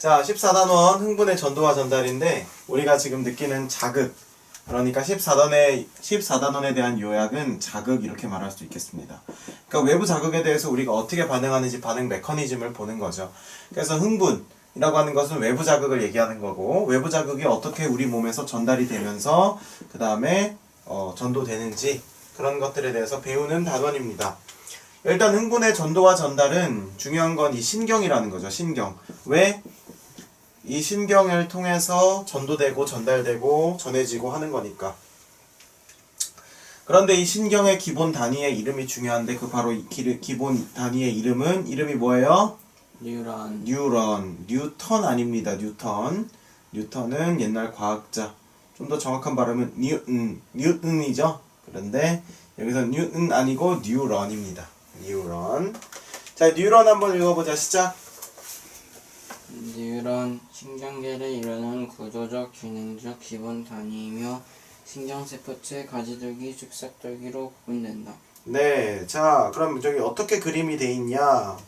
자, 14단원 흥분의 전도와 전달인데 우리가 지금 느끼는 자극, 그러니까 14단원에 대한 요약은 자극 이렇게 말할 수 있겠습니다. 그러니까 외부 자극에 대해서 우리가 어떻게 반응하는지 반응 메커니즘을 보는 거죠. 그래서 흥분이라고 하는 것은 외부 자극을 얘기하는 거고, 외부 자극이 어떻게 우리 몸에서 전달이 되면서 그 다음에 전도되는지 그런 것들에 대해서 배우는 단원입니다. 일단 흥분의 전도와 전달은 중요한 건 이 신경이라는 거죠. 신경. 왜? 이 신경을 통해서 전도되고 전달되고 전해지고 하는 거니까. 그런데 이 신경의 기본 단위의 이름이 중요한데 그 바로 이 기본 단위의 이름이 뭐예요? 뉴런. 뉴턴 아닙니다. 뉴턴은 옛날 과학자. 좀 더 정확한 발음은 뉴턴이죠. 그런데 여기서 뉴턴 아니고 뉴런입니다. 뉴런. 자, 뉴런 한번 읽어보자. 시작. 뉴런, 신경계를 이루는 구조적, 기능적 기본 단위이며 신경세포체 가지돌기, 축삭돌기로 구분된다. 네, 자, 그럼 저기 어떻게 그림이 돼 있냐?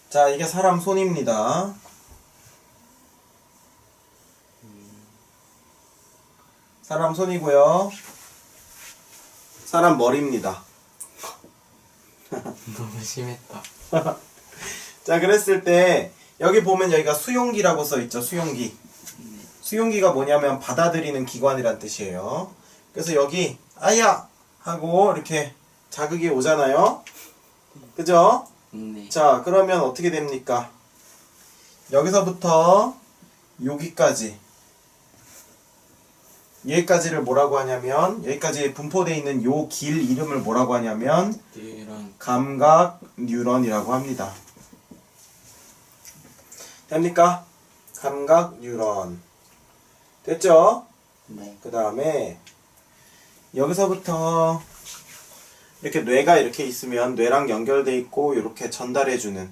자, 이게 사람 손입니다. 사람 손이고요. 사람 머리입니다. 너무 심했다. 자, 그랬을 때 여기 보면 여기가 수용기라고 써 있죠. 수용기. 수용기가 뭐냐면 받아들이는 기관이란 뜻이에요. 그래서 여기 아야 하고 이렇게 자극이 오잖아요. 그죠? 네. 자, 그러면 어떻게 됩니까? 여기서부터 여기까지를 뭐라고 하냐면, 여기까지 분포되어 있는 요 길 이름을 뭐라고 하냐면 뉴런. 감각 뉴런이라고 합니다. 됩니까? 감각 뉴런. 됐죠? 네. 그 다음에 여기서부터 이렇게 뇌가 이렇게 있으면 뇌랑 연결돼 있고 이렇게 전달해주는,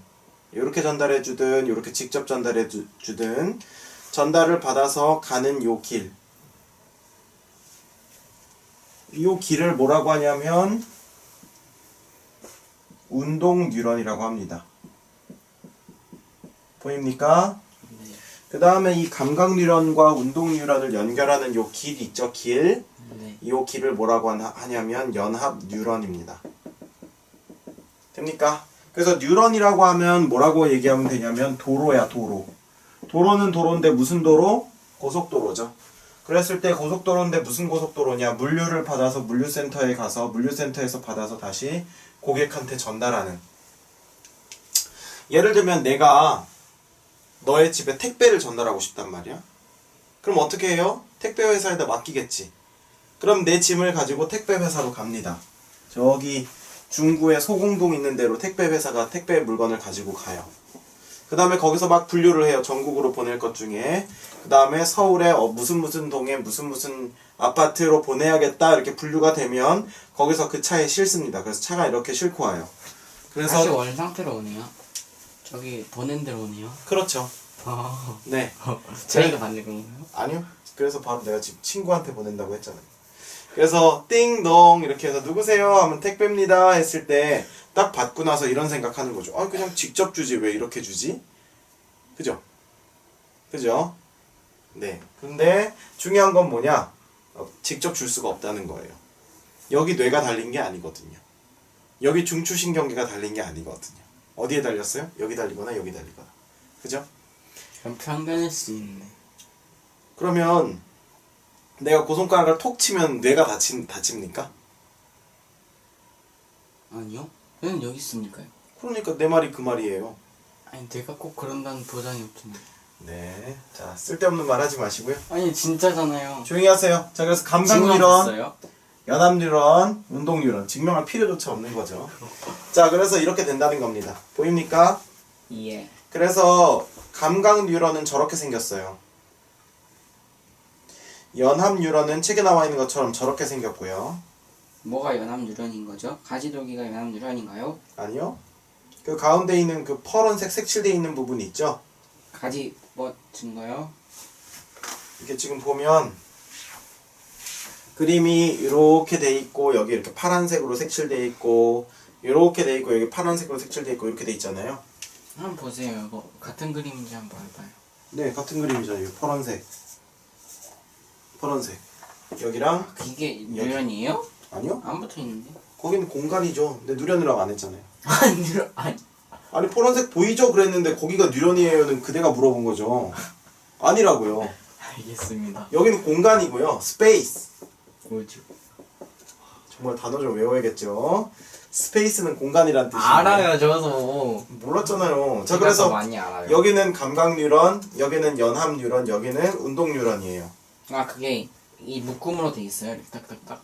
이렇게 전달해주든 이렇게 직접 전달해주든 전달을 받아서 가는 요 길, 이 길을 뭐라고 하냐면 운동 뉴런이라고 합니다. 보입니까? 네. 그 다음에 이 감각 뉴런과 운동 뉴런을 연결하는 요 길 있죠? 길. 네. 이 길을 뭐라고 하냐면 연합 뉴런입니다. 됩니까? 그래서 뉴런이라고 하면 뭐라고 얘기하면 되냐면 도로야, 도로. 도로는 도로인데 무슨 도로? 고속도로죠. 그랬을 때 고속도로인데 무슨 고속도로냐? 물류를 받아서 물류센터에 가서 물류센터에서 받아서 다시 고객한테 전달하는. 예를 들면 내가 너의 집에 택배를 전달하고 싶단 말이야. 그럼 어떻게 해요? 택배 회사에다 맡기겠지. 그럼 내 짐을 가지고 택배 회사로 갑니다. 저기 중구에 소공동 있는 데로 택배 회사가 택배 물건을 가지고 가요. 그 다음에 거기서 막 분류를 해요. 전국으로 보낼 것 중에. 그 다음에 서울에 무슨 동에 무슨 아파트로 보내야겠다 이렇게 분류가 되면 거기서 그 차에 실습니다. 그래서 차가 이렇게 싣고 와요. 그래서 다시 원 상태로 오네요. 저기 보낸 대로 오네요. 그렇죠. 아, 네. 저희가 만든 건가요? 아니요. 그래서 바로 내가 지금 친구한테 보낸다고 했잖아요. 그래서 띵동 이렇게 해서 누구세요? 하면 택배입니다 했을 때 딱 받고 나서 이런 생각하는 거죠. 아, 그냥 직접 주지 왜 이렇게 주지? 그죠? 그죠? 네. 근데 중요한 건 뭐냐? 직접 줄 수가 없다는 거예요. 여기 뇌가 달린 게 아니거든요. 여기 중추신경계가 달린 게 아니거든요. 어디에 달렸어요? 여기 달리거나 여기 달리거나. 그죠? 그럼 편견일 수 있네. 그러면 내가 고손가락을 톡 치면 뇌가 다칩니까? 아니요? 그냥 여기 있으니까요. 그러니까 내 말이 그 말이에요. 아니 내가 꼭 그런다는 보장이 없잖아요. 네. 자, 쓸데없는 말 하지 마시고요. 아니 진짜잖아요. 조용히 하세요. 자, 그래서 감각 뉴런, 증명됐어요? 연합 뉴런, 운동 뉴런. 증명할 필요조차 없는 거죠. 자, 그래서 이렇게 된다는 겁니다. 보입니까? 예. 그래서 감각 뉴런은 저렇게 생겼어요. 연합 뉴런은 책에 나와 있는 것처럼 저렇게 생겼고요. 뭐가 연합 뉴런인 거죠? 가지돌기가 연합 뉴런인가요? 아니요. 그 가운데 있는 그 파란색 색칠되어 있는 부분이 있죠? 가지 뭐인가요? 이렇게 지금 보면 그림이 이렇게 돼 있고 여기 이렇게 파란색으로 색칠돼 있고 이렇게 돼 있고 여기 파란색으로 색칠돼 있고 이렇게 돼 있잖아요. 한번 보세요. 이거 같은 그림인지 한번 봐봐요. 네, 같은 그림이죠. 이 파란색. 파란색. 여기랑 이게 뉴런이에요? 아니요? 안 붙어 있는데. 거기는 공간이죠. 근데 뉴런이라고 안 했잖아요. 뉴런 아니. 아니 파란색 보이죠? 그랬는데 거기가 뉴런이에요는 그대가 물어본 거죠. 아니라고요. 알겠습니다. 여기는 공간이고요. 스페이스. 뭐죠? 정말 단어 좀 외워야겠죠. 스페이스는 공간이란 뜻이에요. 알아요, 저도. 몰랐잖아요. 자, 제가 더 그래서 많이 알아요. 여기는 감각 뉴런, 여기는 연합 뉴런, 여기는 운동 뉴런이에요. 아, 그게 이 묶음으로 돼 있어요. 이렇게 딱딱딱.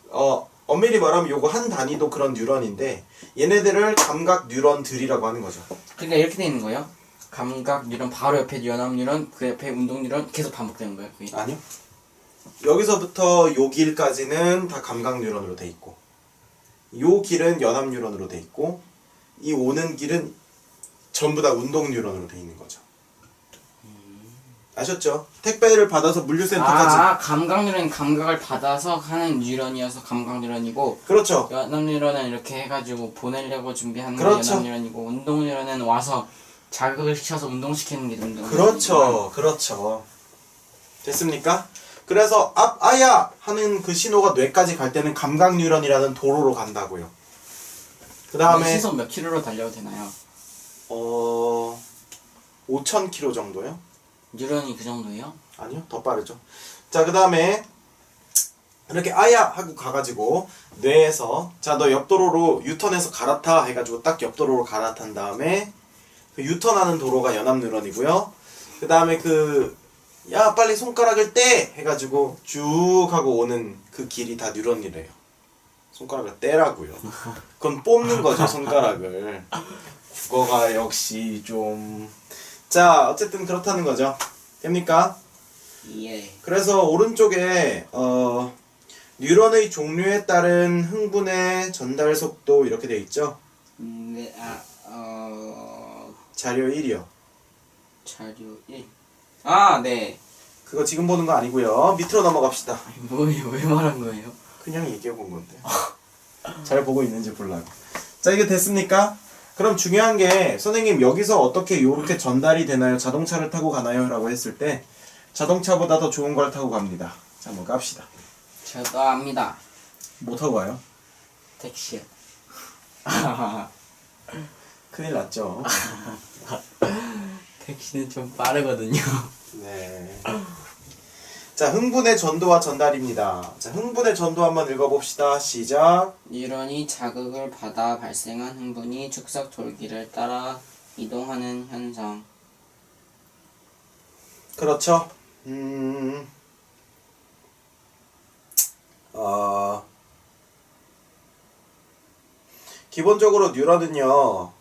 엄밀히 말하면 요거 한 단위도 그런 뉴런인데 얘네들을 감각 뉴런들이라고 하는 거죠. 그러니까 이렇게 돼 있는 거예요. 감각 뉴런 바로 옆에 연합 뉴런, 그 옆에 운동 뉴런 계속 반복되는 거예요. 그게. 아니요. 여기서부터 요 길까지는 다 감각 뉴런으로 돼 있고 요 길은 연합 뉴런으로 돼 있고 이 오는 길은 전부 다 운동 뉴런으로 돼 있는 거죠. 아셨죠? 택배를 받아서 물류센터까지. 감각 뉴런은 감각을 받아서 하는 뉴런이어서 감각 뉴런이고, 그렇죠. 연합 뉴런은 이렇게 해가지고 보내려고 준비하는 게 그렇죠. 연합 뉴런이고, 운동 뉴런은 와서 자극을 시켜서 운동시키는 게 운동 그렇죠. 그렇죠. 됐습니까? 그래서 아야 하는 그 신호가 뇌까지 갈 때는 감각 뉴런이라는 도로로 간다고요. 그 다음에 시속 몇 킬로로 달려도 되나요? 5,000km 정도요? 뉴런이 그 정도예요? 아니요, 더 빠르죠. 자, 그 다음에 이렇게 아야 하고 가가지고 뇌에서 자, 너 옆도로로 유턴해서 갈아타 해가지고 딱 옆도로로 갈아탄 다음에 그 유턴하는 도로가 연합 뉴런이고요. 그 다음에 야 빨리 손가락을 떼 해가지고 쭉 하고 오는 그 길이 다 뉴런이래요. 손가락을 떼라고요. 그건 뽑는 거죠, 손가락을. 국어가 역시 좀... 자, 어쨌든 그렇다는 거죠. 됩니까? 예. 그래서 오른쪽에 뉴런의 종류에 따른 흥분의 전달 속도 이렇게 돼 있죠. 네, 자료 1이요. 자료 1. 아, 네. 그거 지금 보는 거 아니고요. 밑으로 넘어갑시다. 아니, 뭐예요? 왜 말한 거예요? 그냥 얘기해 본 건데. 잘 보고 있는지 보려고. 자, 이게 됐습니까? 그럼 중요한 게 선생님 여기서 어떻게 요렇게 전달이 되나요? 자동차를 타고 가나요? 라고 했을 때 자동차보다 더 좋은 걸 타고 갑니다. 자, 한번 갑시다. 저도 압니다. 뭐 타고 가요? 택시. 큰일 났죠. 택시는 좀 빠르거든요. 네. 자, 흥분의 전도와 전달입니다. 자, 흥분의 전도 한번 읽어봅시다. 시작. 뉴런이 자극을 받아 발생한 흥분이 축삭 돌기를 따라 이동하는 현상. 그렇죠. 기본적으로 뉴런은요,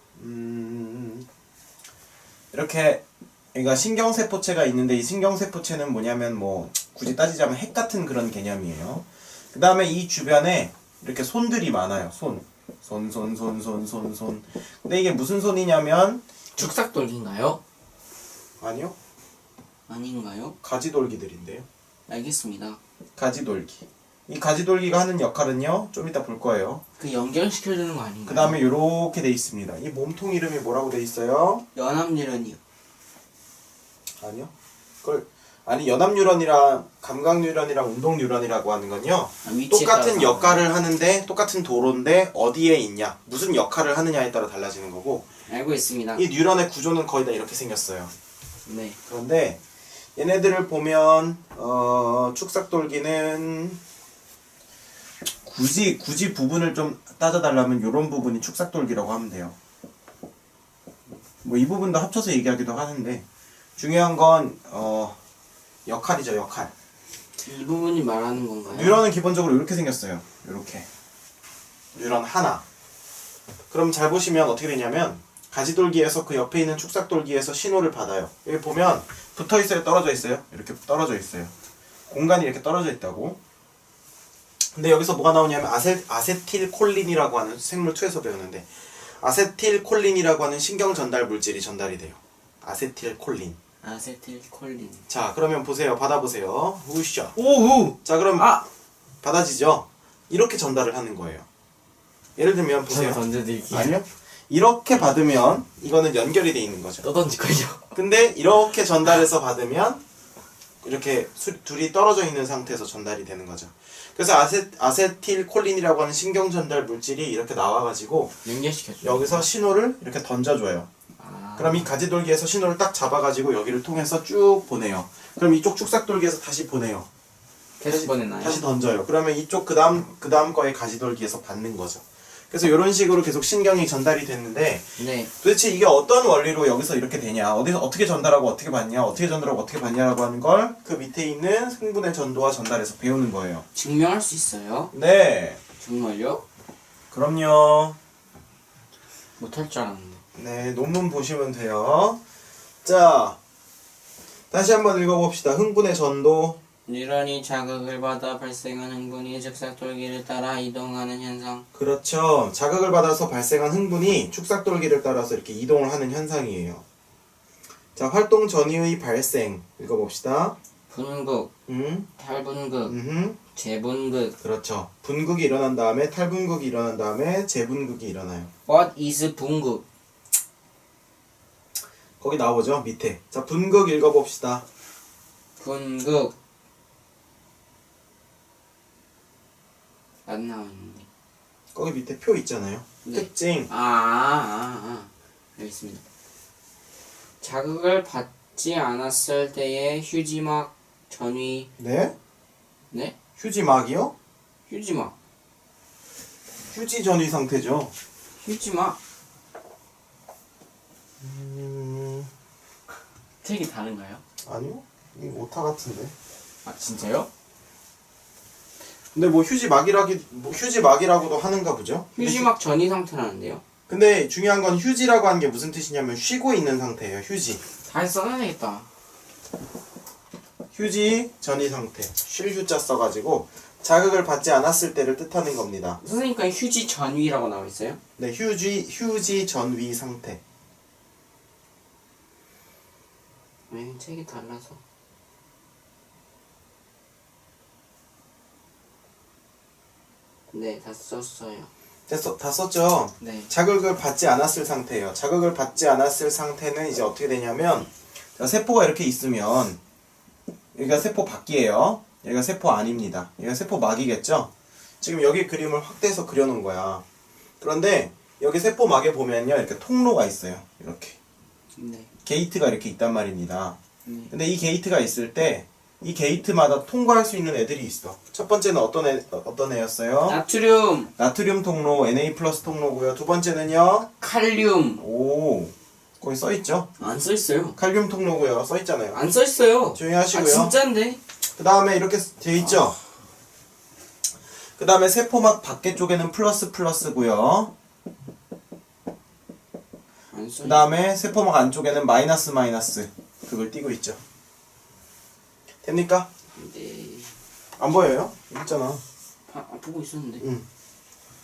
이렇게, 그러니까 신경세포체가 있는데 이 신경세포체는 뭐냐면 뭐, 굳이 따지자면 핵 같은 그런 개념이에요. 그 다음에 이 주변에 이렇게 손들이 많아요. 손. 손. 근데 이게 무슨 손이냐면, 축삭 돌기인가요? 아니요. 아닌가요? 가지돌기들인데요. 알겠습니다. 가지돌기. 이 가지돌기가 하는 역할은요, 좀 이따 볼 거예요. 그 연결시켜주는 거 아닌가요? 그 다음에 요렇게 돼 있습니다. 이 몸통 이름이 뭐라고 돼 있어요? 연합 뉴런이요. 아니요. 아니, 연합뉴런이랑 감각뉴런이랑 운동뉴런이라고 하는 건요, 위치에 똑같은 따라서. 역할을 하는데 똑같은 도로인데 어디에 있냐, 무슨 역할을 하느냐에 따라 달라지는 거고, 알고 있습니다. 이 뉴런의 구조는 거의 다 이렇게 생겼어요. 네. 그런데 얘네들을 보면 축삭돌기는 굳이 부분을 좀 따져달라면 요런 부분이 축삭돌기라고 하면 돼요. 뭐 이 부분도 합쳐서 얘기하기도 하는데 중요한 건 역할이죠, 역할. 이 부분이 말하는 건가요? 뉴런은 기본적으로 이렇게 생겼어요. 이렇게 뉴런 하나. 그럼 잘 보시면 어떻게 되냐면 가지돌기에서 그 옆에 있는 축삭돌기에서 신호를 받아요. 여기 보면 붙어 있어요, 떨어져 있어요? 이렇게 떨어져 있어요. 공간이 이렇게 떨어져 있다고. 근데 여기서 뭐가 나오냐면 아세틸콜린이라고 하는 생물 2에서 배우는데 아세틸콜린이라고 하는 신경 전달 물질이 전달이 돼요. 아세틸콜린. 아세틸콜린. 자, 그러면 보세요. 받아보세요. 우샤. 오우. 자, 그럼 받아지죠? 이렇게 전달을 하는 거예요. 예를 들면 보세요. 던져드릴게요. 아니요. 이렇게 받으면 이거는 연결이 돼 있는 거죠. 떠던질걸요. 근데 이렇게 전달해서 받으면 이렇게 둘이 떨어져 있는 상태에서 전달이 되는 거죠. 그래서 아세틸콜린이라고 하는 신경 전달 물질이 이렇게 나와가지고 연결시켜줘. 여기서 신호를 이렇게 던져줘요. 그럼 이 가지돌기에서 신호를 딱 잡아가지고 여기를 통해서 쭉 보내요. 그럼 이쪽 축삭돌기에서 다시 보내요. 계속 보내나요? 다시 던져요. 그러면 이쪽 그 다음 거의 가지돌기에서 받는 거죠. 그래서 이런 식으로 계속 신경이 전달이 됐는데 네. 도대체 이게 어떤 원리로 여기서 이렇게 되냐, 어디서 어떻게 전달하고 어떻게 받냐, 어떻게 전달하고 어떻게 받냐라고 하는 걸 그 밑에 있는 흥분의 전도와 전달에서 배우는 거예요. 증명할 수 있어요? 네, 정말요? 그럼요. 못할 줄 알았는데. 네, 논문 보시면 돼요. 자, 다시 한번 읽어봅시다. 흥분의 전도. 유런이 자극을 받아 발생한 흥분이 즉각돌기를 따라 이동하는 현상. 그렇죠. 자극을 받아서 발생한 흥분이 축삭돌기를 따라서 이렇게 이동을 하는 현상이에요. 자, 활동 전이의 발생 읽어봅시다. 분극, 음, 탈분극, 재분극. 그렇죠. 분극이 일어난 다음에 탈분극이 일어난 다음에 재분극이 일어나요. What is 분극? 거기 나오죠, 밑에. 자, 분극 읽어봅시다. 분극. 안 나오는데. 거기 밑에 표 있잖아요. 네. 특징. 알겠습니다. 자극을 받지 않았을 때의 휴지막 전위. 네? 네? 휴지막이요? 휴지막. 휴지 전위 상태죠. 휴지막. 색이 다른가요? 아니요. 이게 오타 같은데. 아 진짜요? 근데 뭐 휴지막이라고도 하는가 보죠. 휴지막 전이 상태라는데요? 근데 중요한 건 휴지라고 하는 게 무슨 뜻이냐면 쉬고 있는 상태예요. 휴지. 다시 써놔야 되겠다. 휴지 전이 상태. 쉴 휴자 써가지고 자극을 받지 않았을 때를 뜻하는 겁니다. 선생님과 휴지 전위라고 나와 있어요? 네, 휴지 전위 상태. 왜 책이 달라서. 네, 다 썼어요. 됐어, 다 썼죠? 네. 자극을 받지 않았을 상태예요. 자극을 받지 않았을 상태는 이제 어떻게 되냐면, 자, 세포가 이렇게 있으면 여기가 세포 밖이에요. 여기가 세포 안입니다. 여기가 세포 막이겠죠? 지금 여기 그림을 확대해서 그려놓은 거야. 그런데 여기 세포 막에 보면요, 이렇게 통로가 있어요. 이렇게 네. 게이트가 이렇게 있단 말입니다. 네. 근데 이 게이트가 있을 때 이 게이트마다 통과할 수 있는 애들이 있어. 첫 번째는 어떤 애였어요? 나트륨, 나트륨 통로, Na+ 통로고요. 두 번째는요. 칼륨. 오, 거기 써 있죠? 안 써 있어요. 칼륨 통로고요. 써 있잖아요. 안 써 있어요. 조용히 하시고요. 아 진짠데? 그 다음에 이렇게 돼 있죠? 그 다음에 세포막 밖에 쪽에는 플러스고요. 안 써. 그 다음에 세포막 안쪽에는 마이너스 그걸 띄고 있죠. 됩니까? 네. 안 보여요? 있잖아. 보고 있었는데. 응.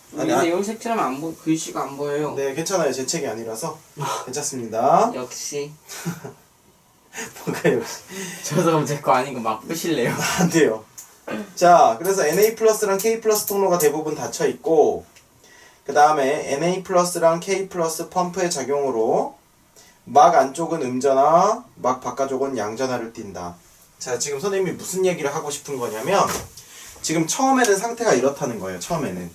근데 아니, 여기 색칠하면 안 보, 글씨가 안 보여요. 네, 괜찮아요. 제 책이 아니라서 괜찮습니다. 역시. 뭐가 역시 저도 그럼 제 거 아닌 거 막 푸실래요? 안 돼요. 자, 그래서 Na+랑 K+ 통로가 대부분 닫혀 있고, 그 다음에 Na+랑 K+ 펌프의 작용으로 막 안쪽은 음전화, 막 바깥쪽은 양전화를 띈다. 자, 지금 선생님이 무슨 얘기를 하고 싶은 거냐면, 지금 처음에는 상태가 이렇다는 거예요. 처음에는.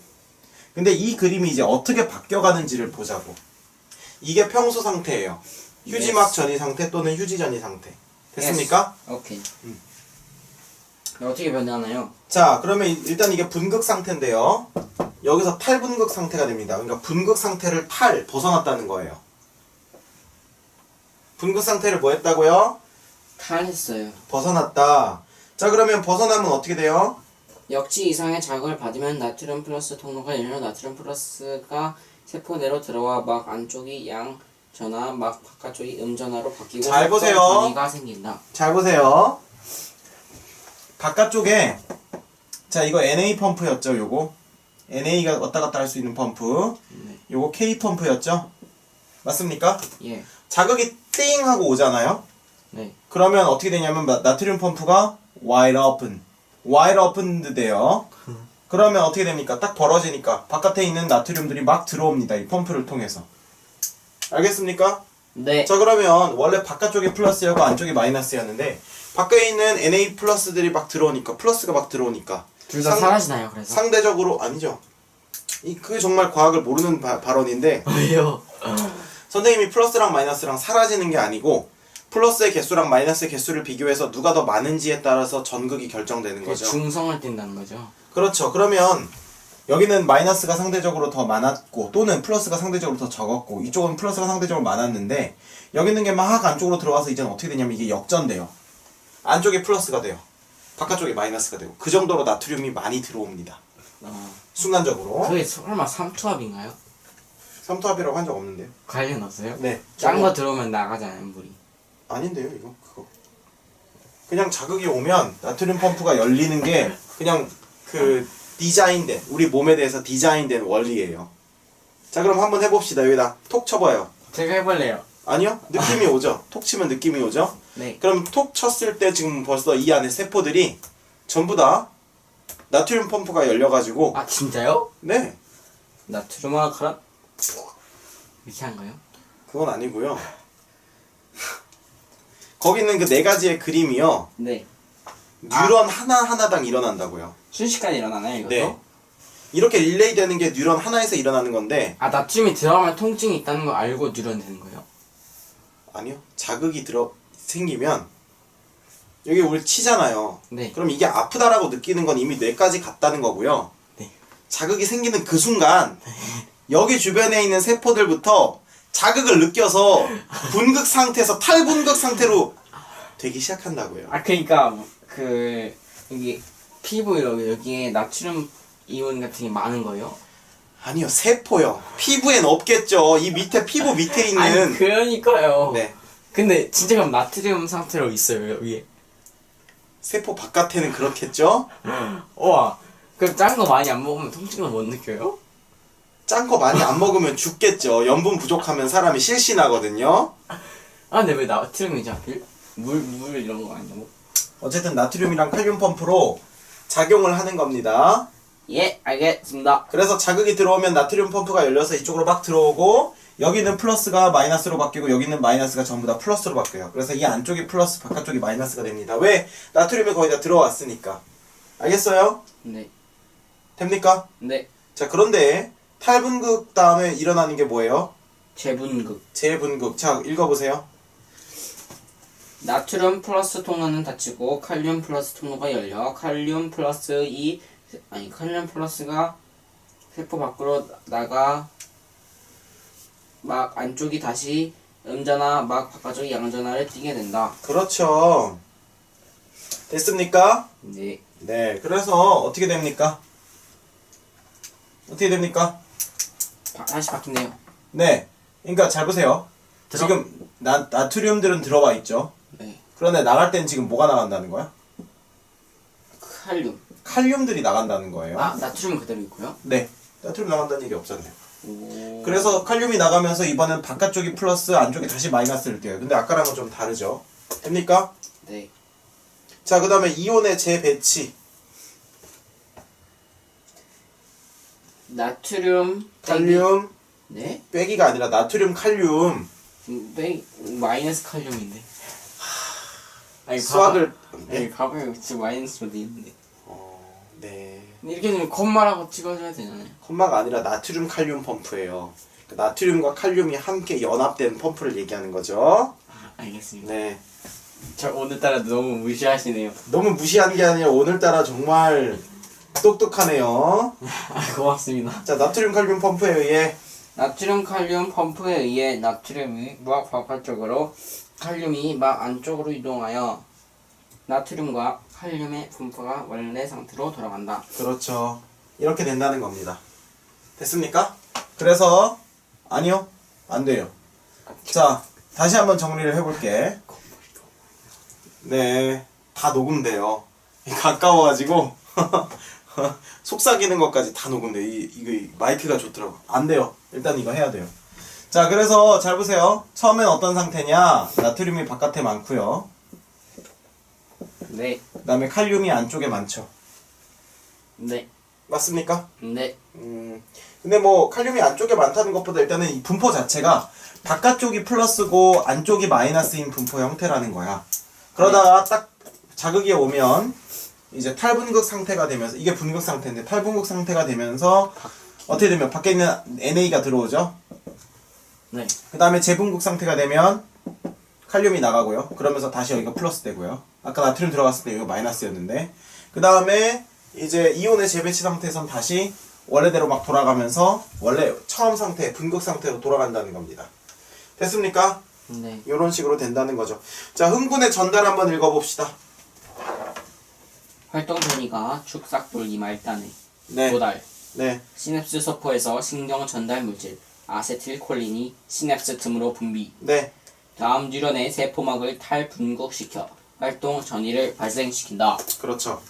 근데 이 그림이 이제 어떻게 바뀌어가는지를 보자고. 이게 평소 상태예요. 휴지막 전이 상태 또는 휴지 전이 상태. 됐습니까? 오케이. 어떻게 변하나요? 자, 그러면 일단 이게 분극 상태인데요. 여기서 탈분극 상태가 됩니다. 그러니까 분극 상태를 벗어났다는 거예요. 분극 상태를 뭐 했다고요? 탈했어요. 벗어났다. 자, 그러면 벗어나면 어떻게 돼요? 역지 이상의 자극을 받으면 나트륨 플러스 통로가 열려 나트륨 플러스가 세포 내로 들어와 막 안쪽이 양전화, 막 바깥쪽이 음전화로 바뀌고 잘 보세요. 전이가 생긴다. 잘 보세요. 바깥쪽에, 자, 이거 NA 펌프였죠, 요거. NA가 왔다 갔다 할 수 있는 펌프. 네. 요거 K 펌프였죠? 맞습니까? 예. 자극이 띵 하고 오잖아요? 네. 그러면 어떻게 되냐면 나트륨 펌프가 wide opened 돼요. 그러면 어떻게 됩니까? 딱 벌어지니까 바깥에 있는 나트륨들이 막 들어옵니다. 이 펌프를 통해서. 알겠습니까? 네. 자, 그러면 원래 바깥쪽이 플러스였고 안쪽이 마이너스였는데 밖에 있는 Na 플러스들이 막 들어오니까 플러스가 막 들어오니까 둘 다 사라지나요, 그래서? 상대적으로 아니죠. 그게 정말 과학을 모르는 발언인데 왜요? 선생님이 플러스랑 마이너스랑 사라지는 게 아니고 플러스의 개수랑 마이너스의 개수를 비교해서 누가 더 많은지에 따라서 전극이 결정되는 거죠. 중성을 띈다는 거죠. 그렇죠. 그러면 여기는 마이너스가 상대적으로 더 많았고 또는 플러스가 상대적으로 더 적었고 이쪽은 플러스가 상대적으로 많았는데 여기 있는 게 막 안쪽으로 들어와서 이제는 어떻게 되냐면 이게 역전돼요. 안쪽이 플러스가 돼요. 바깥쪽이 마이너스가 되고 그 정도로 나트륨이 많이 들어옵니다. 순간적으로. 그게 설마 삼투압인가요? 삼투압이라고 한 적 없는데요. 관련 없어요? 네. 짠 거 들어오면 나가잖아요, 물이. 아닌데요, 이거 그거. 그냥 자극이 오면 나트륨 펌프가 열리는 게 그냥 그 디자인된 우리 몸에 대해서 디자인된 원리예요. 자, 그럼 한번 해봅시다. 여기다 톡 쳐봐요. 제가 해볼래요. 아니요, 느낌이 오죠. 톡 치면 느낌이 오죠. 네. 그럼 톡 쳤을 때 지금 벌써 이 안에 세포들이 전부 다 나트륨 펌프가 열려가지고 아, 진짜요? 네, 나트륨아 가라. 이렇게 한 거요? 그건 아니고요. 거기 있는 그 네 가지의 그림이요. 네. 뉴런 하나하나당 일어난다고요. 순식간에 일어나나요, 이것도? 네. 이렇게 릴레이 되는 게 뉴런 하나에서 일어나는 건데 아, 나트륨이 들어가면 통증이 있다는 걸 알고 뉴런 되는 거예요? 아니요. 자극이 생기면 여기 우리 치잖아요. 네. 그럼 이게 아프다라고 느끼는 건 이미 뇌까지 갔다는 거고요. 네. 자극이 생기는 그 순간 여기 주변에 있는 세포들부터 자극을 느껴서 분극 상태에서 탈분극 상태로 되기 시작한다고요. 아, 그니까, 여기, 피부 여기에 나트륨 이온 같은 게 많은 거예요? 아니요. 세포요. 피부엔 없겠죠. 이 밑에 피부 밑에 있는 아니, 그러니까요. 네. 근데 진짜 그럼 나트륨 상태로 있어요, 위에. 세포 바깥에는 그렇겠죠. 우와. 그럼 짠 거 많이 안 먹으면 통증을 못 느껴요? 짠 거 많이 안 먹으면 죽겠죠. 염분 부족하면 사람이 실신하거든요. 아, 근데 왜 나트륨이지 하필? 물 이런 거 아니냐고? 어쨌든 나트륨이랑 칼륨 펌프로 작용을 하는 겁니다. 예, 알겠습니다. 그래서 자극이 들어오면 나트륨 펌프가 열려서 이쪽으로 막 들어오고 여기는 플러스가 마이너스로 바뀌고 여기는 마이너스가 전부 다 플러스로 바뀌어요. 그래서 이 안쪽이 플러스, 바깥쪽이 마이너스가 됩니다. 왜? 나트륨이 거의 다 들어왔으니까. 알겠어요? 네. 됩니까? 네. 자, 그런데 탈분극 다음에 일어나는 게 뭐예요? 재분극. 재분극. 자, 읽어보세요. 나트륨 플러스 통로는 닫히고 칼륨 플러스 통로가 열려 칼륨 플러스가 세포 밖으로 나가 막 안쪽이 다시 음전화 막 바깥쪽이 양전화를 띠게 된다. 그렇죠. 됐습니까? 네. 네. 그래서 어떻게 됩니까? 어떻게 됩니까? 다시 바뀐대요. 네. 그러니까 잘 보세요. 들어- 지금 나트륨들은 들어와 있죠. 네. 그런데 나갈 땐 지금 뭐가 나간다는 거야? 칼륨. 칼륨들이 나간다는 거예요. 아, 나트륨은 그대로 있고요. 네. 나트륨 나간다는 일이 없잖아요. 오. 그래서 칼륨이 나가면서 이번엔 바깥쪽이 플러스, 안쪽이 다시 마이너스를 띄어요. 근데 아까랑은 좀 다르죠. 됩니까? 네. 자, 그 다음에 이온의 재배치. 나트륨 칼륨 네? 빼기가 아니라 나트륨 칼륨. 마이너스 칼륨인데. 아니, 수학을 네, 봐봐요. 지금 마이너스로 돼 있는데. 네. 근데 이렇게 되면 콤마라고 찍어줘야 되잖아요. 콤마가 아니라 나트륨 칼륨 펌프예요. 나트륨과 칼륨이 함께 연합된 펌프를 얘기하는 거죠. 아, 알겠습니다. 네. 저 오늘따라 너무 무시하시네요. 너무 무시한 게 아니라 오늘따라 정말 똑똑하네요. 아, 고맙습니다. 자, 나트륨 칼륨 펌프에 의해 나트륨 칼륨 펌프에 의해 나트륨이 막 바깥쪽으로 칼륨이 막 안쪽으로 이동하여 나트륨과 칼륨의 분포가 원래 상태로 돌아간다. 그렇죠. 이렇게 된다는 겁니다. 됐습니까? 그래서 아니요. 안 돼요. 자, 다시 한번 정리를 해볼게. 네. 다 녹음돼요. 가까워가지고 속삭이는 것까지 다 녹음돼. 이거 마이크가 좋더라고. 안 돼요. 일단 이거 해야 돼요. 자, 그래서 잘 보세요. 처음엔 어떤 상태냐? 나트륨이 바깥에 많고요. 네. 그 다음에 칼륨이 안쪽에 많죠. 네. 맞습니까? 네. 근데 뭐 칼륨이 안쪽에 많다는 것보다 일단은 이 분포 자체가 바깥쪽이 플러스고 안쪽이 마이너스인 분포 형태라는 거야. 그러다가 딱 자극이 오면 이제 탈분극 상태가 되면서, 이게 분극 상태인데 탈분극 상태가 되면서 어떻게 되면 밖에 있는 NA가 들어오죠. 네. 그 다음에 재분극 상태가 되면 칼륨이 나가고요. 그러면서 다시 여기가 플러스 되고요. 아까 나트륨 들어갔을 때 여기가 마이너스였는데, 그 다음에 이제 이온의 재배치 상태에선 다시 원래대로 막 돌아가면서 원래 처음 상태, 분극 상태로 돌아간다는 겁니다. 됐습니까? 네. 이런 식으로 된다는 거죠. 자, 흥분의 전달 한번 읽어봅시다. 활동 전이가 축삭 돌기 말단에 네. 도달. 네. 시냅스 서포에서 신경 전달 물질 아세틸콜린이 시냅스 틈으로 분비. 네. 다음 뉴런의 세포막을 탈분극시켜 활동 전이를 발생시킨다. 그렇죠.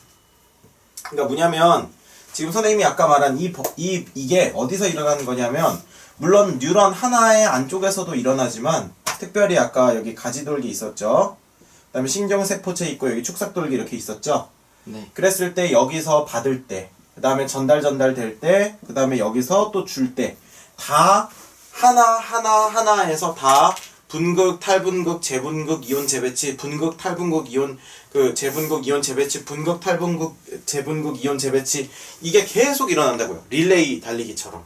그러니까 뭐냐면 지금 선생님이 아까 말한 이게 어디서 일어나는 거냐면, 물론 뉴런 하나의 안쪽에서도 일어나지만 특별히 아까 여기 가지돌기 있었죠. 그 다음에 신경세포체 있고 여기 축삭돌기 이렇게 있었죠. 네. 그랬을 때 여기서 받을 때, 그 다음에 전달될 때, 그 다음에 여기서 또 줄 때, 다 하나에서 다 분극, 탈분극, 재분극, 이온 재배치, 분극, 탈분극, 이온 재분극, 이온 재배치, 분극, 탈분극, 재분극, 이온 재배치, 이게 계속 일어난다고요. 릴레이 달리기처럼.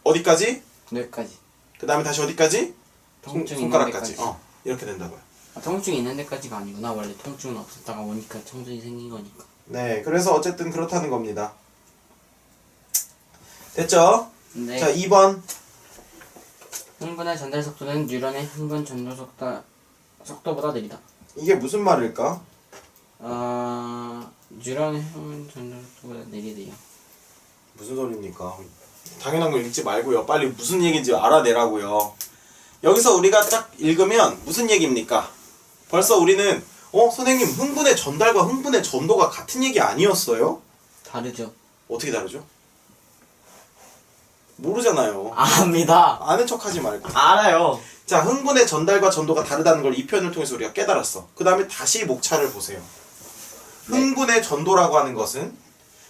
어디까지? 여기까지. 그 다음에 다시 어디까지? 통증 있는 손가락까지. 데까지. 이렇게 된다고요. 통증이 있는 데까지가 아니구나. 원래 통증은 없었다가 오니까 통증이 생긴 거니까. 네, 그래서 어쨌든 그렇다는 겁니다. 됐죠? 네. 자, 2번. 흥분의 전달 속도는 뉴런의 흥분 전달 속도보다 느리다. 이게 무슨 말일까? 뉴런의 흥분 전달 속도보다 느리대요. 무슨 소리입니까? 당연한 걸 읽지 말고요. 빨리 무슨 얘기인지 알아내라고요. 여기서 우리가 딱 읽으면 무슨 얘기입니까? 벌써 우리는 선생님, 흥분의 전달과 흥분의 전도가 같은 얘기 아니었어요? 다르죠. 어떻게 다르죠? 모르잖아요. 압니다. 아는 척하지 말고. 알아요. 자, 흥분의 전달과 전도가 다르다는 걸 이 표현을 통해서 우리가 깨달았어. 그 다음에 다시 목차를 보세요. 흥분의 전도라고 하는 것은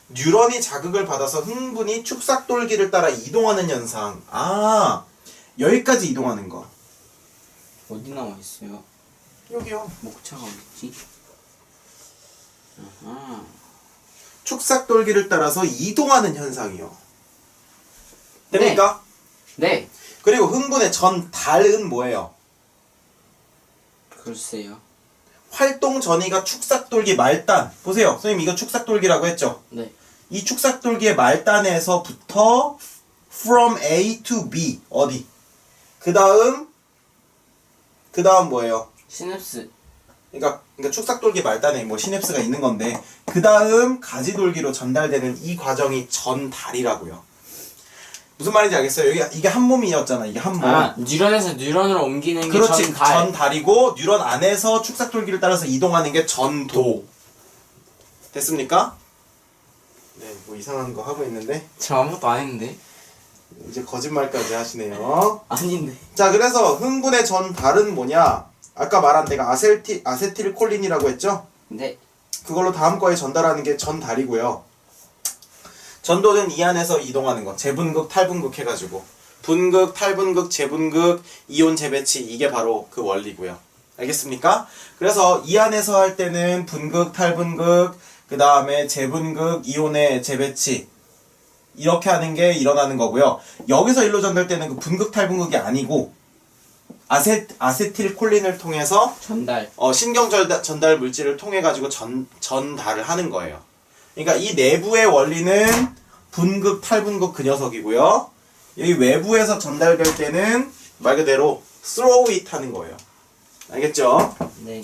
뉴런이 자극을 받아서 흥분이 축삭돌기를 따라 이동하는 현상. 여기까지 이동하는 거. 어디 나와 있어요? 여기요. 목차가 어딨지? 아하. 축삭돌기를 따라서 이동하는 현상이요. 됩니까? 네. 그리고 흥분의 전달은 뭐예요? 글쎄요. 활동 전이가 축삭돌기 말단. 보세요. 선생님, 이거 축삭돌기라고 했죠? 네. 이 축삭돌기의 말단에서부터 from A to B. 어디? 그 다음 뭐예요? 시냅스. 그러니까 축삭돌기 말단에 뭐 시냅스가 있는 건데, 그 다음 가지돌기로 전달되는 이 과정이 전달이라고요. 무슨 말인지 알겠어요? 이게 한 몸이었잖아. 이게 한 몸. 뉴런에서 뉴런으로 옮기는 게 그렇지. 전달. 전달이고, 뉴런 안에서 축삭돌기를 따라서 이동하는 게 전도. 됐습니까? 네, 뭐 이상한 거 하고 있는데 저 아무것도 안 했는데. 이제 거짓말까지 하시네요. 아닌데. 자, 그래서 흥분의 전달은 뭐냐? 아까 말한 데가 아세틸콜린이라고 했죠? 네. 그걸로 다음 거에 전달하는 게 전달이고요. 전도는 이 안에서 이동하는 거. 재분극, 탈분극 해가지고 분극, 탈분극, 재분극, 이온 재배치, 이게 바로 그 원리고요. 알겠습니까? 그래서 이 안에서 할 때는 분극, 탈분극, 그 다음에 재분극, 이온의 재배치, 이렇게 하는 게 일어나는 거고요. 여기서 일로 전달 때는 그 분극, 탈분극이 아니고 아세틸콜린을 통해서 전달. 신경 전달 물질을 통해 가지고 전달을 하는 거예요. 그러니까 이 내부의 원리는 분극, 탈분극 그 녀석이고요. 여기 외부에서 전달될 때는 말 그대로 throw it 하는 거예요. 알겠죠? 네.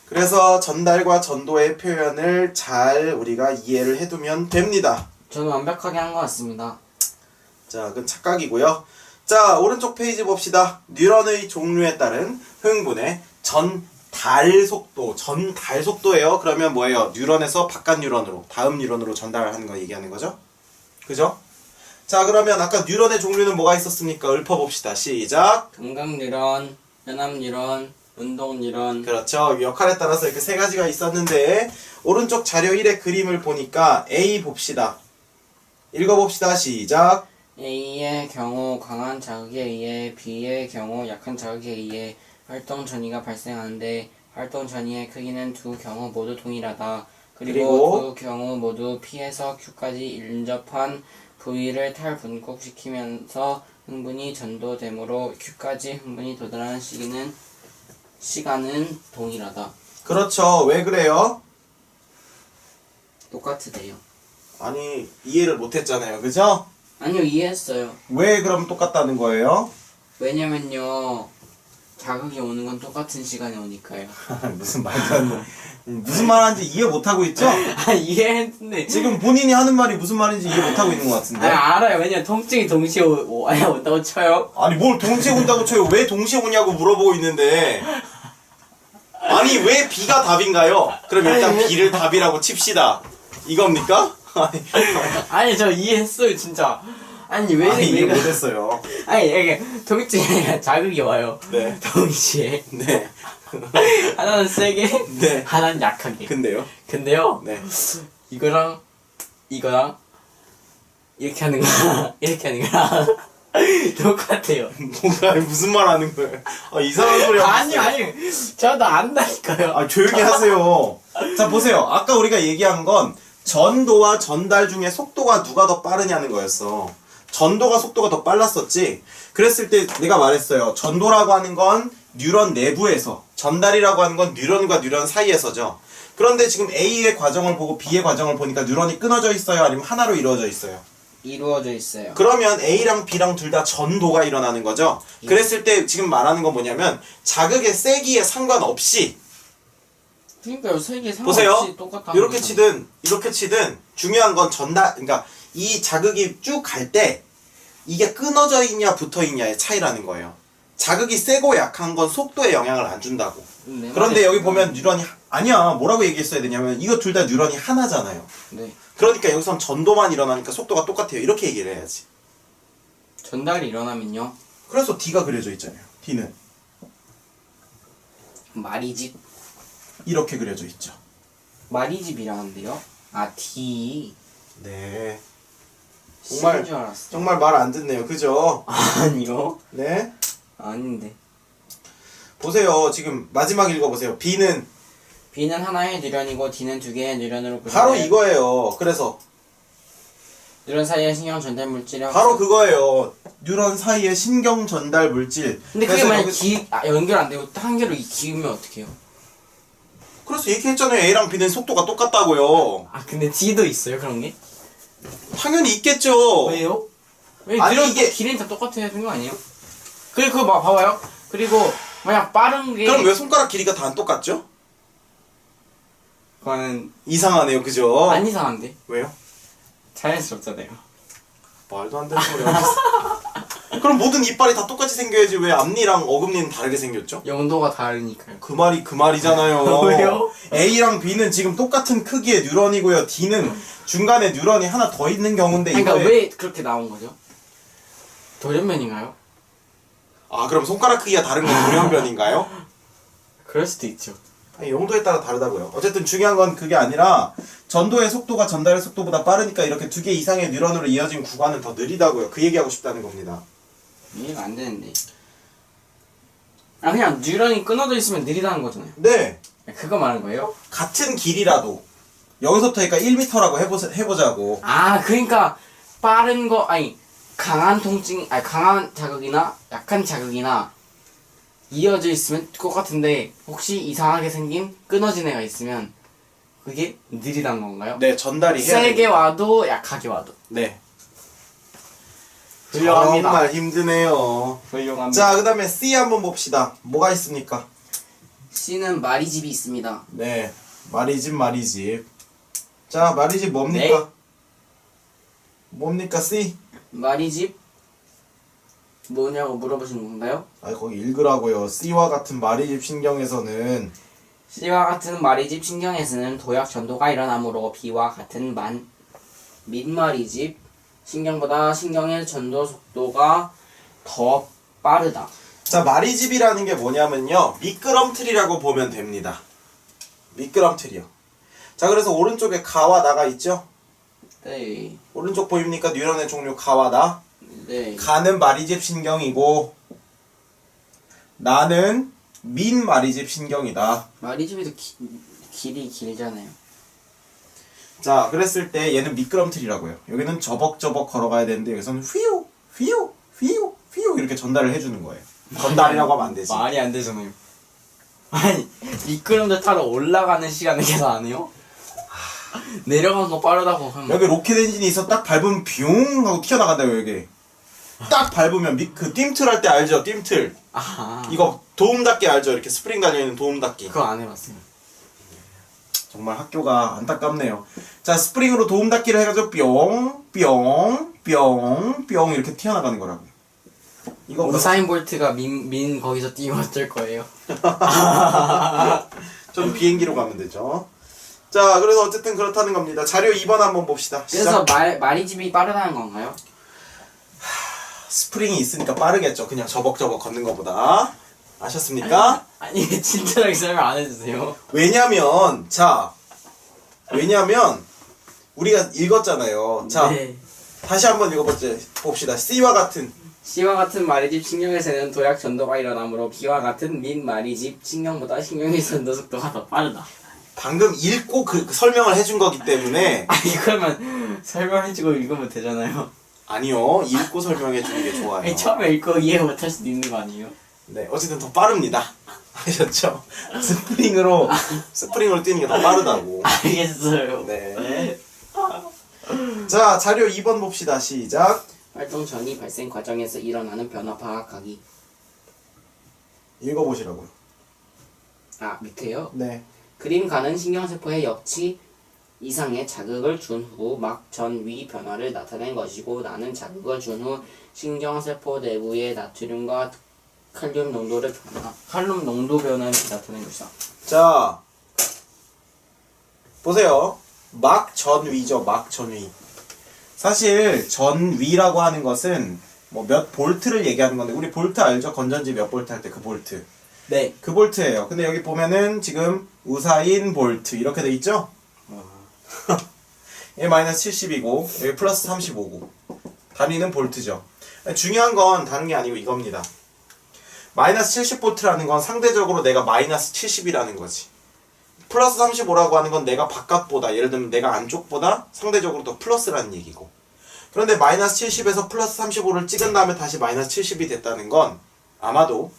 그래서 전달과 전도의 표현을 잘 우리가 이해를 해두면 됩니다. 저는 완벽하게 한 것 같습니다. 자, 그건 착각이고요. 자, 오른쪽 페이지 봅시다. 뉴런의 종류에 따른 흥분의 전달 속도예요. 그러면 뭐예요? 뉴런에서 바깥 뉴런으로, 다음 뉴런으로 전달하는 거 얘기하는 거죠? 그죠? 자, 그러면 아까 뉴런의 종류는 뭐가 있었습니까? 읊어봅시다. 시작. 감각 뉴런, 연합 뉴런, 운동 뉴런. 그렇죠. 역할에 따라서 이렇게 세 가지가 있었는데, 오른쪽 자료 1의 그림을 보니까 A 봅시다. 읽어봅시다. 시작. A의 경우 강한 자극에 의해 B의 경우 약한 자극에 의해 활동 전이가 발생하는데 활동 전이의 크기는 두 경우 모두 동일하다. 그리고 두 경우 모두 P에서 Q까지 인접한 부위를 탈분곡시키면서 흥분이 전도되므로 Q까지 흥분이 도달하는 시간은 동일하다. 그렇죠. 왜 그래요? 똑같으대요. 아니 이해를 못했잖아요. 그죠? 아니요, 이해했어요. 왜 그럼 똑같다는 거예요? 왜냐면요, 자극이 오는 건 똑같은 시간에 오니까요. 무슨 말도 안 돼. 무슨 말 하는지 이해 못하고 있죠? 아, 이해했는데. 지금 본인이 하는 말이 무슨 말인지 이해 못하고 있는 것 같은데. 알아요. 왜냐면 통증이 동시에 온다고 쳐요. 아니 뭘 동시에 온다고 쳐요. 왜 동시에 오냐고 물어보고 있는데. 아니 왜 B가 답인가요? 그럼 일단 B를 답이라고 칩시다. 이겁니까? 아니, 저 이해했어요, 진짜. 아니, 왜, 아니 이해 내가. 못했어요. 아니, 이게 통증이 아니라 자극이 와요. 네. 동시에. 네. 하나는 세게, 네. 하나는 약하게. 근데요? 근데요, 네. 이거랑, 이렇게 하는 거랑, 이렇게 하는 거랑, 똑같아요. 뭔가 무슨 말 하는 거예요? 아, 이상한 소리 하고 아니, 있어요. 아니, 저도 안다니까요. 아, 조용히 하세요. 자, 보세요. 아까 우리가 얘기한 건 전도와 전달 중에 속도가 누가 더 빠르냐는 거였어. 전도가 속도가 더 빨랐었지. 그랬을 때 내가 말했어요. 전도라고 하는 건 뉴런 내부에서, 전달이라고 하는 건 뉴런과 뉴런 사이에서죠. 그런데 지금 A의 과정을 보고 B의 과정을 보니까 뉴런이 끊어져 있어요? 아니면 하나로 이루어져 있어요? 이루어져 있어요. 그러면 A랑 B랑 둘 다 전도가 일어나는 거죠. 그랬을 때 지금 말하는 건 뭐냐면 자극의 세기에 상관없이 그러니까요, 세계 상관없이 보세요. 똑같아. 이렇게 치든 중요한 건 전달, 그러니까 이 자극이 쭉 갈 때 이게 끊어져 있냐 붙어 있냐의 차이라는 거예요. 자극이 세고 약한 건 속도에 영향을 안 준다고. 그런데 여기 보면 뉴런이 아니야. 뭐라고 얘기했어야 되냐면 이거 둘 다 뉴런이 하나잖아요. 네. 그러니까 여기선 전도만 일어나니까 속도가 똑같아요. 이렇게 얘기를 해야지. 전달이 일어나면요, 그래서 D가 그려져 있잖아요. D는 말이집. 이렇게 그려져 있죠. 말이집이라는데요? 아, D. 네. C인 줄 알았어. 정말 말 안 듣네요. 그죠? 아니요. 네. 아닌데. 보세요. 지금 마지막 읽어보세요. B는 B는 하나의 뉴런이고 D는 두 개의 뉴런으로 바로 이거예요. 그래서 뉴런 사이의 신경 전달 물질이 바로 그거예요. 뉴런 사이의 신경 전달 물질. 근데 그게 그래서 만약 여기- 연결 안 되고 한 개로 기우면 어떡해요? 그래서 얘기했잖아요. A랑 B는 속도가 똑같다고요. 아, 근데 D도 있어요, 그런 게? 당연히 있겠죠. 왜요? 왜 아니, 뉴런 이게- 길이는 다 똑같아야 되는 거 아니에요? 그리고 그거 봐봐요. 그리고 만약 빠른 게 그럼 왜 손가락 길이가 다 안 똑같죠? 그거는 이상하네요. 그죠? 안 이상한데? 왜요? 자연스럽잖아요. 말도 안 되는 소리 하고 있어. 그럼 모든 이빨이 다 똑같이 생겨야지 왜 앞니랑 어금니는 다르게 생겼죠? 용도가 다르니까요. 그 말이 그 말이잖아요. 왜요? A랑 B는 지금 똑같은 크기의 뉴런이고요. D는 중간에 뉴런이 하나 더 있는 경우인데 그러니까 이거에 왜 그렇게 나온 거죠? 돌연변인가요? 아 그럼 손가락 크기가 다른 건 돌연변인가요? 그럴 수도 있죠. 아니, 용도에 따라 다르다고요. 어쨌든 중요한 건 그게 아니라 전도의 속도가 전달의 속도보다 빠르니까 이렇게 두 개 이상의 뉴런으로 이어진 구간은 더 느리다고요. 그 얘기하고 싶다는 겁니다. 이해가 안 되는데. 아, 그냥 뉴런이 끊어져 있으면 느리다는 거잖아요. 네. 그거 말하는 거예요? 같은 길이라도 여기서부터 그러니까 1m라고 해보자고. 아, 그러니까 빠른 거 아니 강한 통증 아니 강한 자극이나 약한 자극이나 이어져 있으면 똑같은데 혹시 이상하게 생긴 끊어진 애가 있으면 그게 느리다는 건가요? 네, 전달이 해야 세게 돼요. 와도 약하게 와도. 네. 훌륭합니다. 정말 힘드네요. 훌륭합니다. 자, 그 다음에 C 한번 봅시다. 뭐가 있습니까? C는 말이집이 있습니다. 네, 말이집. 자, 말이집 뭡니까? 네. 뭡니까, C? 말이집 뭐냐고 물어보시는 건가요? 아, 거기 읽으라고요. C와 같은 말이집 신경에서는 C와 같은 말이집 신경에서는 도약 전도가 일어나므로 B와 같은 민말이집 신경보다 신경의 전도 속도가 더 빠르다. 자, 말이집이라는 게 뭐냐면요. 미끄럼틀이라고 보면 됩니다. 미끄럼틀이요. 자, 그래서 오른쪽에 가와 나가 있죠? 네. 오른쪽 보입니까? 뉴런의 종류 가와 나. 네. 네. 가는 마리집 신경이고 나는 민 마리집 신경이다. 마리집에도 길이 길잖아요. 자, 그랬을 때 얘는 미끄럼틀이라고요. 여기는 저벅저벅 걸어가야 되는데 여기서는 휘우 휘우 휘우 휘우 이렇게 전달을 해주는 거예요. 전달이라고 하면 안 되지. 말이 안 되잖아요. 아니 미끄럼틀 타러 올라가는 시간에 계산 안 해요? 내려가는 거 빠르다고 하면 여기 로켓 엔진이 있어 딱 밟으면 뿅 하고 튀어나간다요. 여기 딱 밟으면 그 띰틀 할 때 알죠? 띰틀 아 이거 도움 닫기 알죠? 이렇게 스프링 달려있는 도움 닫기. 그거 안 해봤어요. 정말 학교가 안타깝네요. 자, 스프링으로 도움 닫기를 해가지고 뿅, 뿅, 뿅, 뿅 이렇게 튀어나가는 거라고. 이거 우사인 볼트가 민 거기서 뛰면 어쩔 거예요? 전 비행기로 가면 되죠. 자, 그래서 어쨌든 그렇다는 겁니다. 자료 2번 한번 봅시다. 그래서 시작. 마리집이 빠르다는 건가요? 스프링이 있으니까 빠르겠죠. 그냥 저벅저벅 걷는 것보다. 아셨습니까? 아니 친절하게 설명 안 해주세요. 왜냐면 우리가 읽었잖아요. 자, 네. 다시 한번 봅시다. C와 같은 C와 같은 마리집 신경에서는 도약 전도가 일어나므로 B와 같은 민 마리집 신경보다 신경의 전도 속도가 더 빠르다. 방금 읽고 그 설명을 해준 거기 때문에 아니 그러면 설명해주고 읽으면 되잖아요. 아니요. 읽고 설명해 주는 게 좋아요. 아니 처음에 읽고 이해 못할 수도 있는 거 아니에요? 네, 어쨌든 더 빠릅니다. 아셨죠? 스프링으로 뛰는 게 더 빠르다고. 알겠어요. 네. 자, 자료 2번 봅시다. 시작. 활동 전이 발생 과정에서 일어나는 변화 파악하기. 읽어보시라고요. 아 밑에요. 네. 그림 가는 신경세포의 역치 이상의 자극을 준 후 막 전위 변화를 나타낸 것이고 나는 자극을 준 후 신경세포 내부의 나트륨과 칼륨 농도 변화를 나타낸 것이다. 자, 보세요. 막 전위죠. 막 전위. 사실 전위라고 하는 것은 뭐 몇 볼트를 얘기하는 건데 우리 볼트 알죠? 건전지 몇 볼트 할 때 그 볼트. 네. 그 볼트예요. 근데 여기 보면은 지금 우사인 볼트 이렇게 돼 있죠? 얘 마이너스 70이고 여기 플러스 35고 단위는 볼트죠. 중요한 건 다른 게 아니고 이겁니다. 마이너스 70볼트라는 건 상대적으로 내가 마이너스 70이라는 거지. 플러스 35라고 하는 건 내가 바깥보다, 예를 들면 내가 안쪽보다 상대적으로 더 플러스라는 얘기고. 그런데 마이너스 70에서 플러스 35를 찍은 다음에 다시 마이너스 70이 됐다는 건 아마도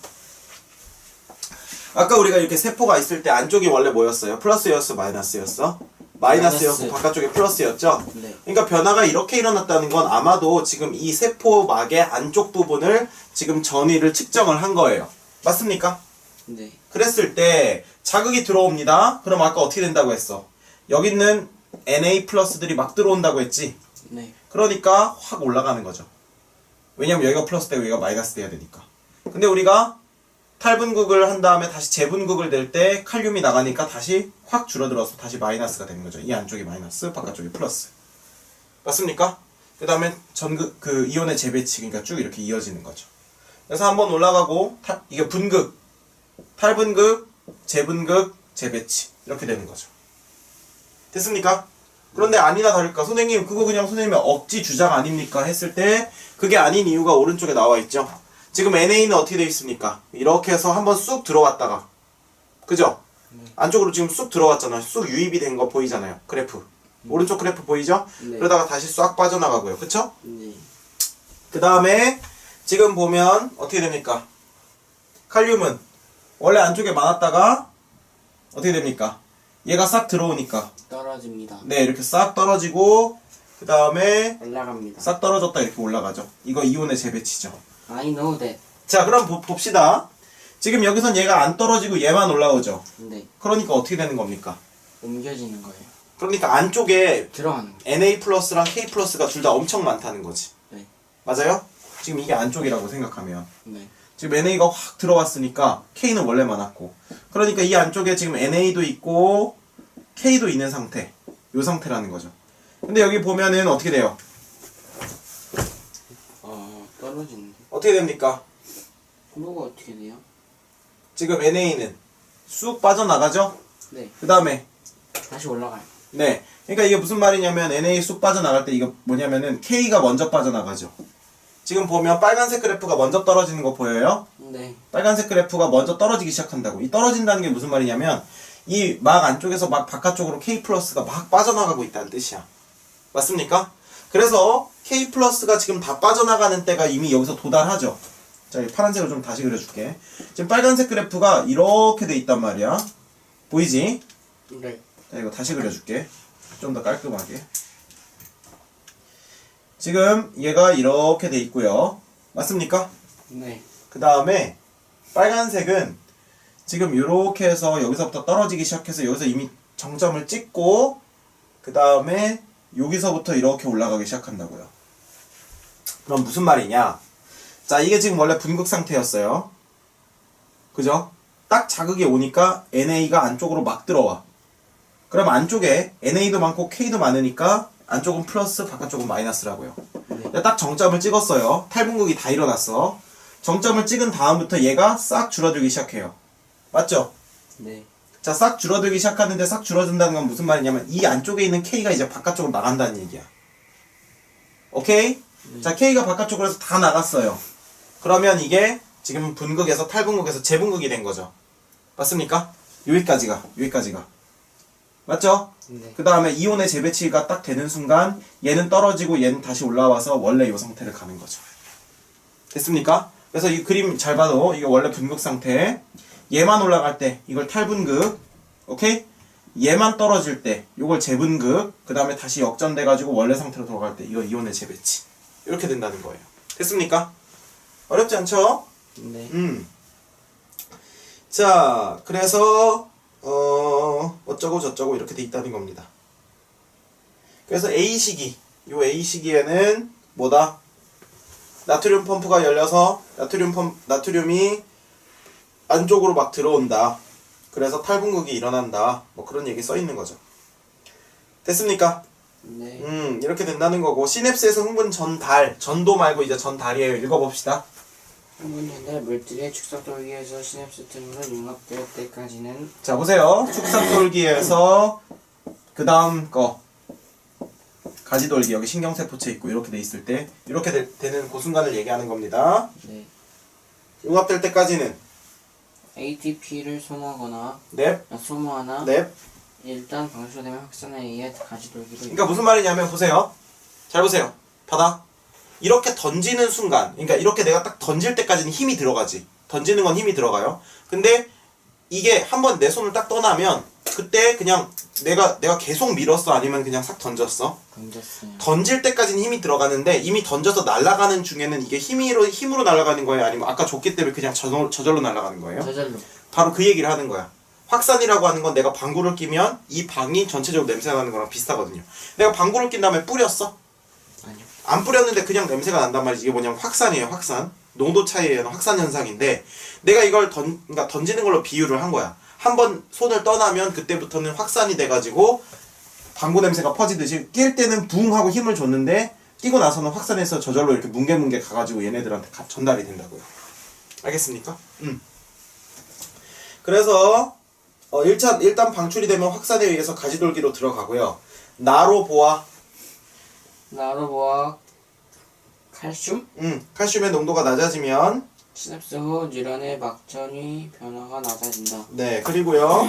아까 우리가 이렇게 세포가 있을 때 안쪽이 원래 뭐였어요? 플러스였어? 마이너스였어? 마이너스였고 마이너스. 바깥쪽이 플러스였죠? 네. 그러니까 변화가 이렇게 일어났다는 건 아마도 지금 이 세포막의 안쪽 부분을 지금 전위를 측정을 한 거예요. 맞습니까? 네. 그랬을 때 자극이 들어옵니다. 그럼 아까 어떻게 된다고 했어? 여기 있는 Na 플러스들이 막 들어온다고 했지? 네. 그러니까 확 올라가는 거죠. 왜냐면 여기가 플러스 되고 여기가 마이너스 돼야 되니까. 근데 우리가 탈분극을 한 다음에 다시 재분극을 낼 때 칼륨이 나가니까 다시 확 줄어들어서 다시 마이너스가 되는 거죠. 이 안쪽이 마이너스, 바깥쪽이 플러스. 맞습니까? 그 다음에 그 이온의 재배치, 그러니까 쭉 이렇게 이어지는 거죠. 그래서 한번 올라가고, 이게 분극, 탈분극, 재분극, 재배치. 이렇게 되는 거죠. 됐습니까? 그런데 아니나 다를까? 선생님, 그거 그냥 선생님의 억지 주장 아닙니까? 했을 때, 그게 아닌 이유가 오른쪽에 나와 있죠? 지금 NA는 어떻게 되어 있습니까? 이렇게 해서 한번 쑥 들어왔다가, 그죠? 안쪽으로 지금 쑥 들어왔잖아요. 쑥 유입이 된 거 보이잖아요. 그래프. 오른쪽 그래프 보이죠? 네. 그러다가 다시 싹 빠져나가고요. 그쵸? 네. 그 다음에 지금 보면 어떻게 됩니까? 칼륨은 원래 안쪽에 많았다가 어떻게 됩니까? 얘가 싹 들어오니까 떨어집니다. 네, 이렇게 싹 떨어지고 그 다음에 올라갑니다. 싹 떨어졌다 이렇게 올라가죠. 이거 이온의 재배치죠. I know that. 자, 그럼 봅시다. 지금 여기선 얘가 안 떨어지고 얘만 올라오죠. 네. 그러니까 어떻게 되는 겁니까? 옮겨지는 거예요. 그러니까 안쪽에 들어가는 거. Na 플러스랑 K 플러스가 둘 다 엄청 많다는 거지. 네. 맞아요? 지금 이게 안쪽이라고 생각하면 네. 지금 NA가 확 들어왔으니까 K는 원래 많았고 그러니까 이 안쪽에 지금 NA도 있고 K도 있는 상태. 요 상태라는 거죠. 근데 여기 보면은 어떻게 돼요? 떨어지는데. 어떻게 됩니까? 뭐가 어떻게 돼요? 지금 NA는 쑥 빠져나가죠? 네. 그 다음에 다시 올라가요. 네. 그러니까 이게 무슨 말이냐면 NA 쑥 빠져나갈 때 이거 뭐냐면은 K가 먼저 빠져나가죠. 지금 보면 빨간색 그래프가 먼저 떨어지는 거 보여요? 네. 빨간색 그래프가 먼저 떨어지기 시작한다고. 이 떨어진다는 게 무슨 말이냐면 이 막 안쪽에서 막 바깥쪽으로 K 플러스가 막 빠져나가고 있다는 뜻이야. 맞습니까? 그래서 K 플러스가 지금 다 빠져나가는 때가 이미 여기서 도달하죠. 자, 이 파란색을 좀 다시 그려줄게. 지금 빨간색 그래프가 이렇게 돼 있단 말이야. 보이지? 네. 자, 이거 다시 그려줄게. 좀 더 깔끔하게. 지금 얘가 이렇게 돼 있고요. 맞습니까? 네. 그 다음에 빨간색은 지금 이렇게 해서 여기서부터 떨어지기 시작해서 여기서 이미 정점을 찍고 그 다음에 여기서부터 이렇게 올라가기 시작한다고요. 그럼 무슨 말이냐? 자, 이게 지금 원래 분극 상태였어요. 그죠? 딱 자극이 오니까 NA가 안쪽으로 막 들어와. 그럼 안쪽에 NA도 많고 K도 많으니까 안쪽은 플러스, 바깥쪽은 마이너스라고요. 네. 딱 정점을 찍었어요. 탈분극이 다 일어났어. 정점을 찍은 다음부터 얘가 싹 줄어들기 시작해요. 맞죠? 네. 자, 싹 줄어들기 시작하는데 싹 줄어든다는 건 무슨 말이냐면 이 안쪽에 있는 K가 이제 바깥쪽으로 나간다는 얘기야. 오케이? 자, K가 바깥쪽으로 해서 다 나갔어요. 그러면 이게 지금 분극에서 탈분극에서 재분극이 된 거죠. 맞습니까? 여기까지가. 맞죠? 네. 그 다음에 이온의 재배치가 딱 되는 순간 얘는 떨어지고 얘는 다시 올라와서 원래 이 상태를 가는 거죠. 됐습니까? 그래서 이 그림 잘 봐도 이게 원래 분극 상태. 얘만 올라갈 때 이걸 탈분극. 오케이? 얘만 떨어질 때 이걸 재분극. 그 다음에 다시 역전돼 가지고 원래 상태로 돌아갈 때 이거 이온의 재배치. 이렇게 된다는 거예요. 됐습니까? 어렵지 않죠? 네. 자, 그래서 어쩌고 저쩌고 이렇게 돼 있다는 겁니다. 그래서 A시기, 요 A시기에는 뭐다? 나트륨 펌프가 열려서 나트륨이 안쪽으로 막 들어온다. 그래서 탈분극이 일어난다. 뭐 그런 얘기 써 있는 거죠. 됐습니까? 네. 이렇게 된다는 거고 시냅스에서 흥분 전달, 전도 말고 이제 전달이에요. 읽어봅시다. 흥분 전달 물질의 축삭 돌기에서 시냅스 틈으로 융합될 때까지는 자, 보세요. 축삭 돌기에서 그 다음 거 가지 돌기 여기 신경세포체 있고 이렇게 돼 있을 때 이렇게 되는 그 순간을 얘기하는 겁니다. 네. 융합될 때까지는 ATP를 소모하거나 넵, 소모하나 넵. 일단 방출되면 확산에 의해 가지 돌기로 그러니까 무슨 말이냐면 보세요. 잘 보세요. 받아. 이렇게 던지는 순간, 그러니까 이렇게 내가 딱 던질 때까지는 힘이 들어가지. 던지는 건 힘이 들어가요. 근데 이게 한번 내 손을 딱 떠나면 그때 그냥 내가 계속 밀었어 아니면 그냥 싹 던졌어? 던졌어요. 던질 때까지는 힘이 들어가는데 이미 던져서 날아가는 중에는 이게 힘으로 날아가는 거예요? 아니면 아까 줬기 때문에 그냥 저절로 날아가는 거예요? 저절로. 바로 그 얘기를 하는 거야. 확산이라고 하는 건 내가 방구를 끼면 이 방이 전체적으로 냄새가 나는 거랑 비슷하거든요. 내가 방구를 낀 다음에 뿌렸어? 아니요. 안 뿌렸는데 그냥 냄새가 난단 말이지. 이게 뭐냐면 확산이에요. 확산. 농도 차이에 의한 확산 현상인데 내가 이걸 그러니까 던지는 걸로 비유를 한 거야. 한번 손을 떠나면 그때부터는 확산이 돼가지고 방구 냄새가 퍼지듯이 낄 때는 붕 하고 힘을 줬는데 끼고 나서는 확산해서 저절로 이렇게 뭉게뭉게 가가지고 얘네들한테 전달이 된다고요. 알겠습니까? 그래서 일단 방출이 되면 확산에 의해서 가지돌기로 들어가고요. 나로보아 칼슘? 칼슘의 농도가 낮아지면 시냅스 후 뉴런의 막전위 변화가 낮아진다. 네, 그리고요.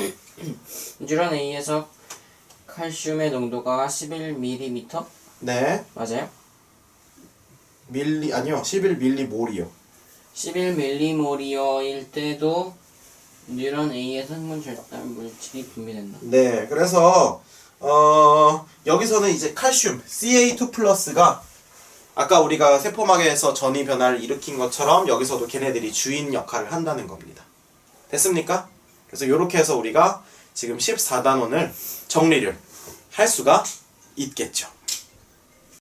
뉴런에 의해서 칼슘의 농도가 11ml? 네, 맞아요? 아니요, 11밀리몰이요. 11ml몰일 때도 뉴런에 의해서 흥분 절단 물질이 분비된다. 네, 그래서 여기서는 이제 칼슘 CA2 플러스가 아까 우리가 세포막에서 전이 변화를 일으킨 것처럼 여기서도 걔네들이 주인 역할을 한다는 겁니다. 됐습니까? 그래서 이렇게 해서 우리가 지금 14단원을 정리를 할 수가 있겠죠.